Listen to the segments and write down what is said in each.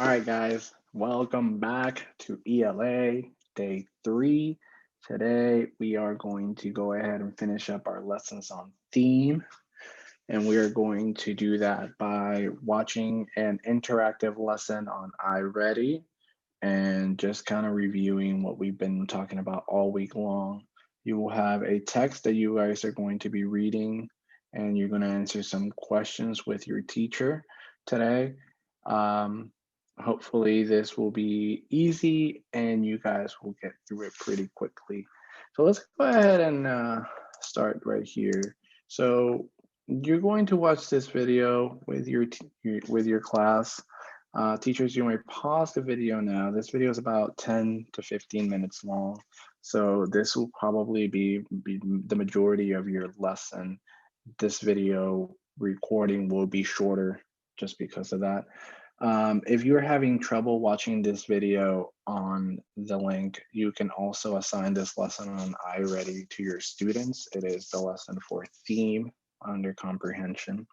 All right, guys, welcome back to ELA day 3. Today, we are going to go ahead and finish up our lessons on theme, and we are going to do that by watching an interactive lesson on iReady and just kind of reviewing what we've been talking about all week long. You will have a text that you guys are going to be reading, and you're going to answer some questions with your teacher today. Um, Hopefully, this will be easy and you guys will get through it pretty quickly. So let's go ahead and start right here. So you're going to watch this video with your class. Teachers, you may pause the video now. This video is about 10 to 15 minutes long. So this will probably be the majority of your lesson. This video recording will be shorter just because of that. If you're having trouble watching this video on the link, you can also assign this lesson on iReady to your students. It is the lesson for theme under comprehension.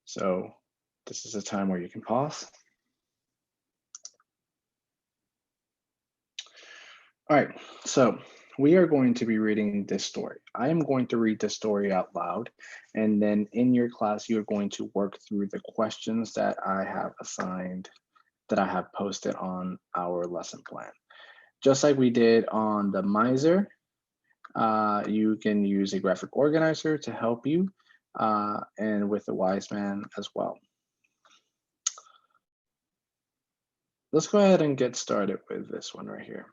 So this is a time where you can pause. All right, so we are going to be reading this story. I am going to read the story out loud, and then in your class, you're going to work through the questions that I have assigned, that I have posted on our lesson plan. Just like we did on the miser, you can use a graphic organizer to help you, and with the wise man as well. Let's go ahead and get started with this one right here.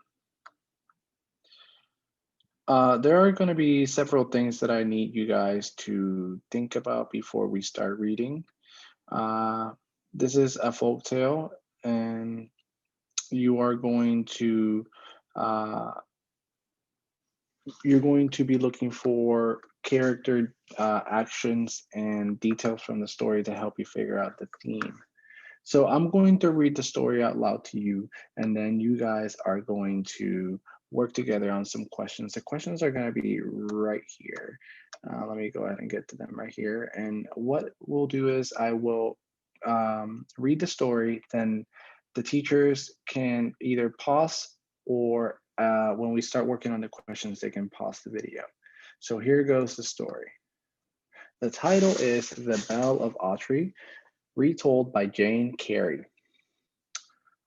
There are going to be several things that I need you guys to think about before we start reading. This is a folk tale, and you are going to be looking for character actions and details from the story to help you figure out the theme. So I'm going to read the story out loud to you, and then you guys are going to work together on some questions. The questions are going to be right here. Let me go ahead and get to them right here. And what we'll do is I will read the story, then the teachers can either pause or when we start working on the questions, they can pause the video. So here goes the story. The title is The Belle of Autry, retold by Jane Carey.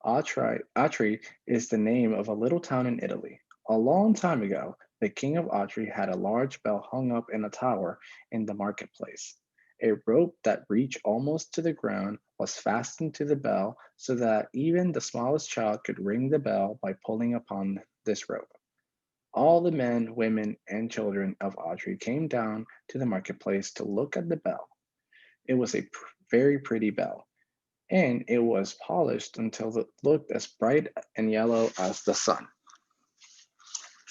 Autry is the name of a little town in Italy. A long time ago, the king of Autry had a large bell hung up in a tower in the marketplace. A rope that reached almost to the ground was fastened to the bell so that even the smallest child could ring the bell by pulling upon this rope. All the men, women, and children of Autry came down to the marketplace to look at the bell. It was a very pretty bell, and it was polished until it looked as bright and yellow as the sun.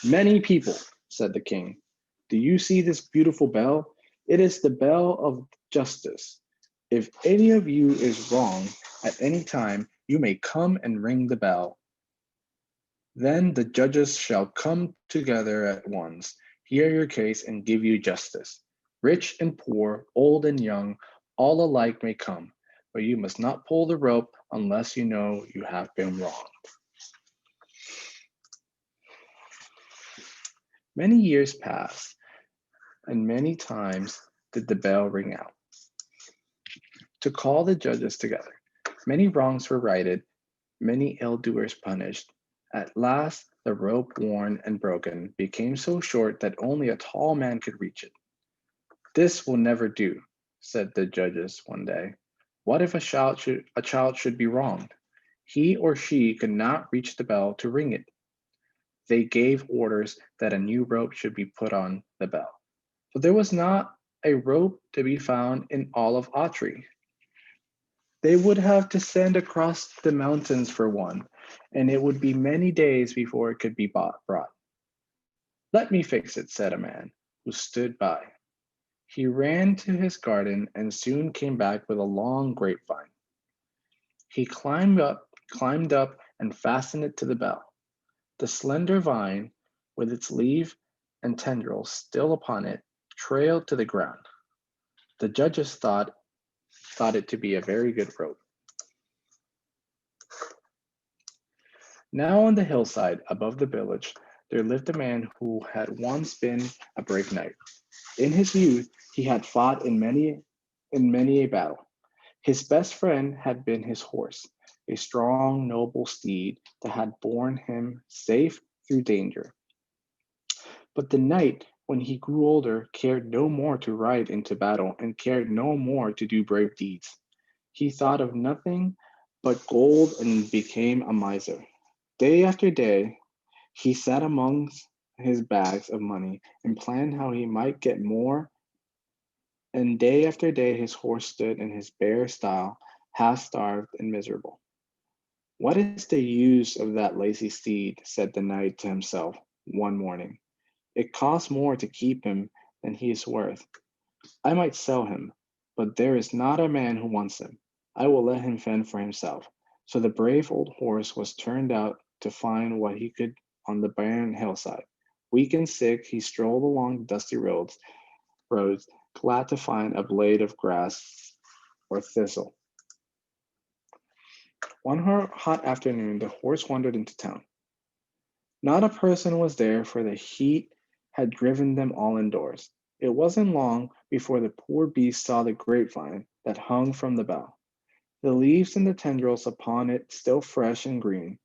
"Many people," said the king, "do you see this beautiful bell? It is the bell of justice. If any of you is wrong at any time, you may come and ring the bell. Then the judges shall come together at once, hear your case, and give you justice. Rich and poor, old and young, all alike may come, but you must not pull the rope unless you know you have been wronged." Many years passed, and many times did the bell ring out to call the judges together. Many wrongs were righted, many ill-doers punished. At last, the rope, worn and broken, became so short that only a tall man could reach it. "This will never do," said the judges one day. "What if a child should be wronged? He or she could not reach the bell to ring it." They gave orders that a new rope should be put on the bell. But there was not a rope to be found in all of Autry. They would have to send across the mountains for one, and it would be many days before it could be brought. "Let me fix it," said a man who stood by. He ran to his garden and soon came back with a long grapevine. He climbed up and fastened it to the bell. The slender vine, with its leaf and tendrils still upon it, trailed to the ground. The judges thought it to be a very good rope. Now on the hillside above the village, there lived a man who had once been a brave knight. In his youth, he had fought in many a battle. His best friend had been his horse, a strong, noble steed that had borne him safe through danger. But the knight, when he grew older, cared no more to ride into battle and cared no more to do brave deeds. He thought of nothing but gold and became a miser. Day after day, he sat amongst his bags of money and planned how he might get more, and day after day his horse stood in his bare stile, half starved and miserable. What is the use of that lazy steed? Said the knight to himself one morning. It costs more to keep him than he is worth. I might sell him, but there is not a man who wants him. I will let him fend for himself. So the brave old horse was turned out to find what he could on the barren hillside. Weak and sick, he strolled along the dusty roads, glad to find a blade of grass or thistle. One hot afternoon, the horse wandered into town. Not a person was there, for the heat had driven them all indoors. It wasn't long before the poor beast saw the grapevine that hung from the bough, the leaves and the tendrils upon it still fresh and green.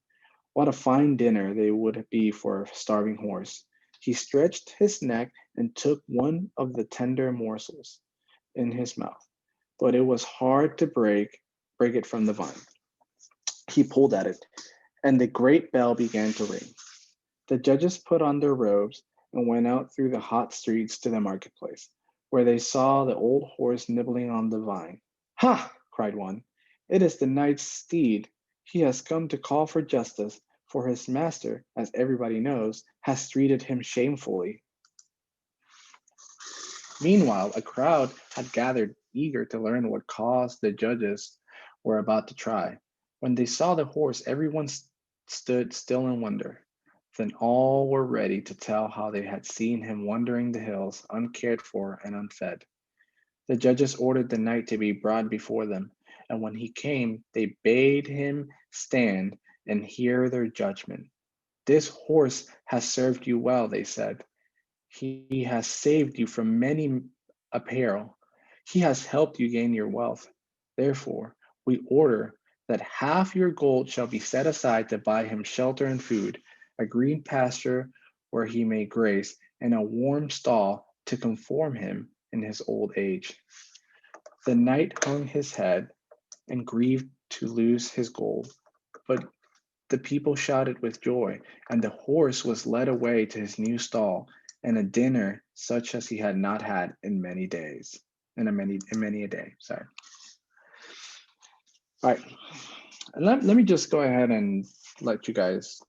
What a fine dinner they would be for a starving horse! He stretched his neck and took one of the tender morsels in his mouth, but it was hard to break it from the vine. He pulled at it, and the great bell began to ring. The judges put on their robes and went out through the hot streets to the marketplace, where they saw the old horse nibbling on the vine. Ha! cried one. It is the knight's steed. He has come to call for justice, for his master, as everybody knows, has treated him shamefully. Meanwhile, a crowd had gathered, eager to learn what cause the judges were about to try. When they saw the horse, everyone stood still in wonder. Then all were ready to tell how they had seen him wandering the hills, uncared for and unfed. The judges ordered the knight to be brought before them, and when he came, they bade him stand and hear their judgment. This horse has served you well, they said. He has saved you from many a peril. He has helped you gain your wealth. Therefore, we order that half your gold shall be set aside to buy him shelter and food, a green pasture where he may graze, and a warm stall to conform him in his old age. The knight hung his head and grieved to lose his gold, but the people shouted with joy, and the horse was led away to his new stall, and a dinner such as he had not had in many days. In many a day. Sorry. All right. Let me just go ahead and let you guys.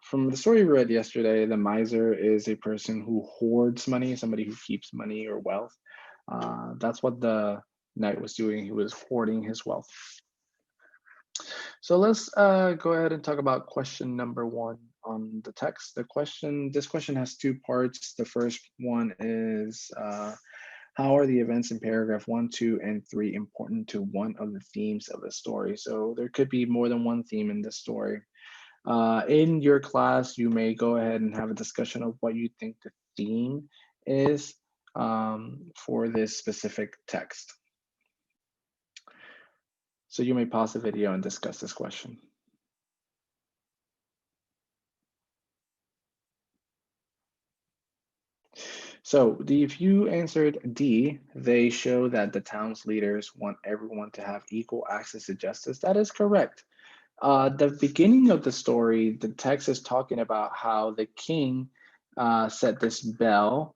From the story we read yesterday, the miser is a person who hoards money, somebody who keeps money or wealth. That's what the knight was doing. He was hoarding his wealth. So let's go ahead and talk about question number one on the text. This question has two parts. The first one is how are the events in paragraph 1, 2, and 3 important to one of the themes of the story? So there could be more than one theme in this story. In your class, you may go ahead and have a discussion of what you think the theme is for this specific text. So you may pause the video and discuss this question. So if you answered D, they show that the town's leaders want everyone to have equal access to justice. That is correct. The beginning of the story, the text is talking about how the king set this bell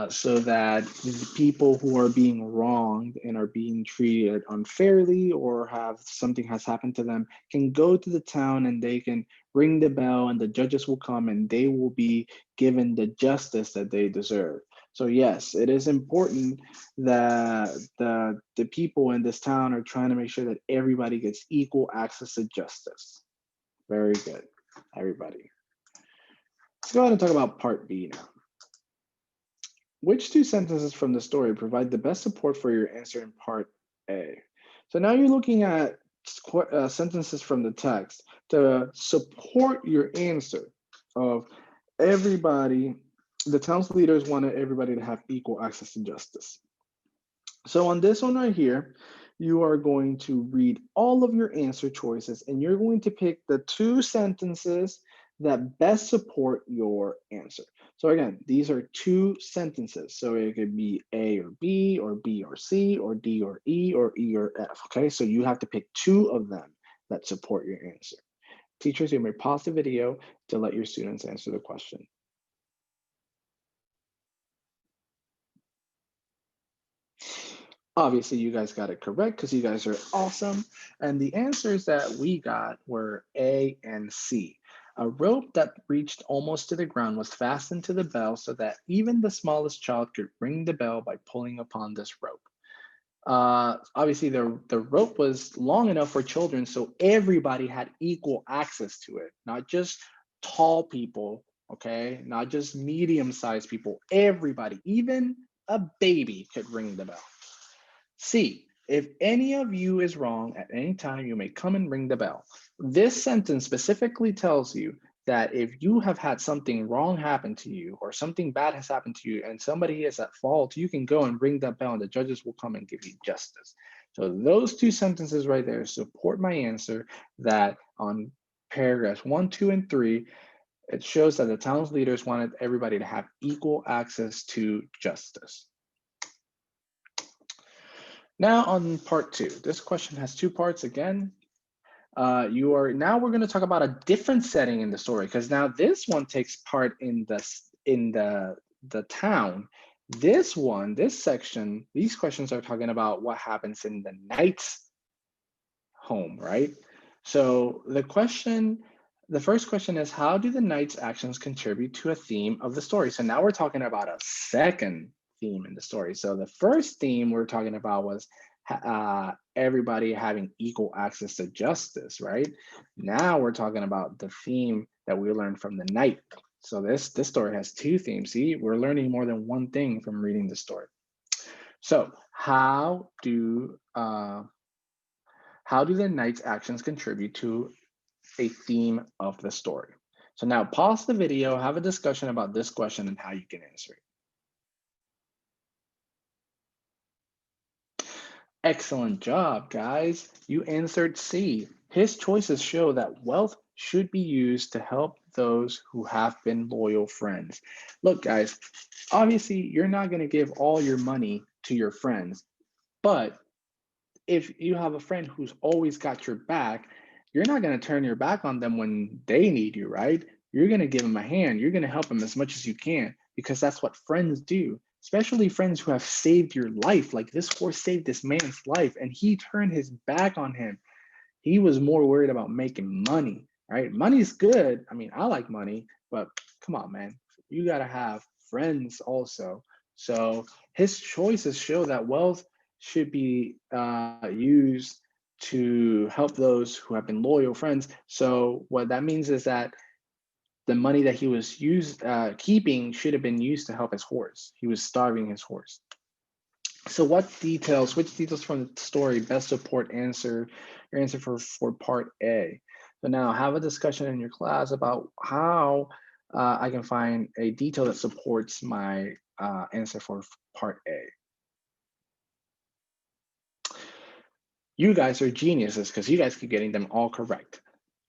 so that the people who are being wronged and are being treated unfairly or have something has happened to them can go to the town and they can ring the bell and the judges will come and they will be given the justice that they deserve. So yes, it is important that the people in this town are trying to make sure that everybody gets equal access to justice. Very good, everybody. Let's go ahead and talk about part B now. Which two sentences from the story provide the best support for your answer in part A? So now you're looking at sentences from the text to support your answer of everybody, the town's leaders wanted everybody to have equal access to justice. So on this one right here, you are going to read all of your answer choices and you're going to pick the 2 sentences that best support your answer. So again, these are 2 sentences. So it could be A or B or B or C or D or E or E or F. Okay, so you have to pick 2 of them that support your answer. Teachers, you may pause the video to let your students answer the question. Obviously, you guys got it correct because you guys are awesome. And the answers that we got were A and C. A rope that reached almost to the ground was fastened to the bell so that even the smallest child could ring the bell by pulling upon this rope. Obviously, the rope was long enough for children, so everybody had equal access to it, not just tall people, okay? Not just medium-sized people, everybody, even a baby could ring the bell. C, if any of you is wrong at any time, you may come and ring the bell. This sentence specifically tells you that if you have had something wrong happen to you or something bad has happened to you and somebody is at fault, you can go and ring that bell and the judges will come and give you justice. So those 2 sentences right there support my answer that on paragraphs 1, 2, and 3, it shows that the town's leaders wanted everybody to have equal access to justice. Now on part 2, this question has 2 parts again. Now we're going to talk about a different setting in the story because now this one takes part in the town. This section, these questions are talking about what happens in the knight's home, right? So the first question is, how do the knight's actions contribute to a theme of the story? So now we're talking about a second theme in the story. So the first theme we're talking about was everybody having equal access to justice, right? Now we're talking about the theme that we learned from the knight. So this story has 2 themes. See, we're learning more than one thing from reading the story. So how do the knight's actions contribute to a theme of the story? So now pause the video, have a discussion about this question and how you can answer it. Excellent job, guys. You answered C. His choices show that wealth should be used to help those who have been loyal friends. Look, guys, obviously you're not going to give all your money to your friends, but if you have a friend who's always got your back, you're not going to turn your back on them when they need you, right? You're going to give them a hand. You're going to help them as much as you can because that's what friends do, especially friends who have saved your life. Like this horse saved this man's life and he turned his back on him. He was more worried about making money, right? Money's good. I mean, I like money, but come on, man. You got to have friends also. So his choices show that wealth should be used to help those who have been loyal friends. So what that means is that the money that he was keeping should have been used to help his horse. He was starving his horse. So which details from the story best support your answer for part A? So now have a discussion in your class about how I can find a detail that supports my answer for part A. You guys are geniuses because you guys keep getting them all correct.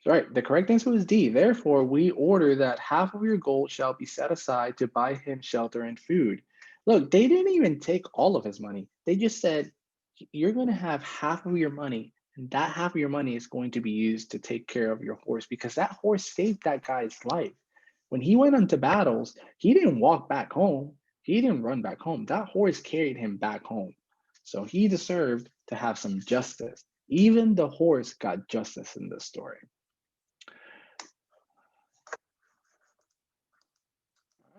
Right, the correct answer was D. Therefore, we order that half of your gold shall be set aside to buy him shelter and food. Look, they didn't even take all of his money. They just said, you're going to have half of your money, and that half of your money is going to be used to take care of your horse because that horse saved that guy's life. When he went into battles, he didn't walk back home. He didn't run back home. That horse carried him back home. So he deserved to have some justice. Even the horse got justice in this story.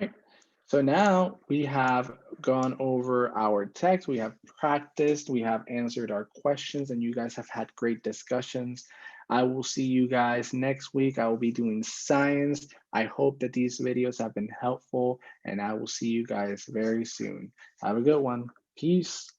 Right. So now we have gone over our text, we have practiced, we have answered our questions, and you guys have had great discussions. I will see you guys next week. I will be doing science. I hope that these videos have been helpful, and I will see you guys very soon. Have a good one. Peace.